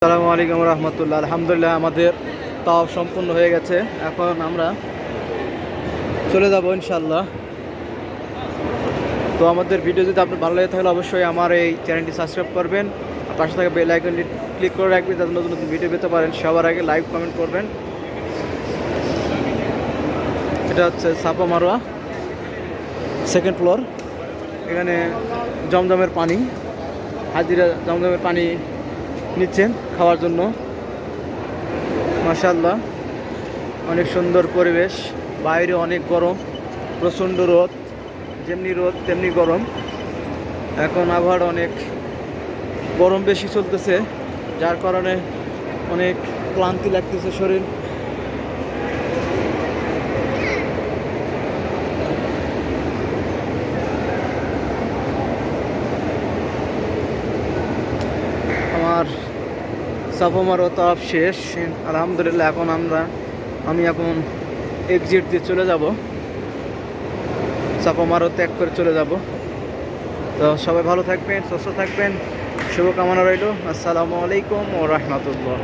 আসসালামু আলাইকুম রহমতুল্লাহ। আলহামদুলিল্লাহ আমাদের তাওয়াফ সম্পূর্ণ হয়ে গেছে। এখন আমরা চলে যাব ইনশাল্লাহ। তো আমাদের ভিডিও যদি আপনার ভালো লাগে তাহলে অবশ্যই আমার এই চ্যানেলটি সাবস্ক্রাইব করবেন, আর পাশে থাকা বেল আইকনটি ক্লিক করে রাখবেন যাতে নতুন নতুন ভিডিও পেতে পারেন। সবার আগে লাইক কমেন্ট করবেন। এটা হচ্ছে সাফা মারোয়া সেকেন্ড ফ্লোর। এখানে জমজমের পানি, হাজিরা জমজমের পানি নিচ্ছেন খাওয়ার জন্য। মাশাআল্লাহ, অনেক সুন্দর পরিবেশ। বাইরে অনেক গরম, প্রচণ্ড রোদ, যেমনি রোদ তেমনি গরম। এখন আবহাওয়া অনেক গরম বেশি চলতেছে, যার কারণে অনেক ক্লান্তি লাগতেছে শরীর। আমার সাফা মারোয়া তাওয়াফ শেষ আলহামদুলিল্লাহ। এখন আমি এখন এক্সিট দিয়ে চলে যাব, সাফা মারোয়া ত্যাগ করে চলে যাব। তো সবাই ভালো থাকবেন, সুস্থ থাকবেন, শুভকামনা রইল। আসসালামু আলাইকুম ওয়া রাহমাতুল্লাহ।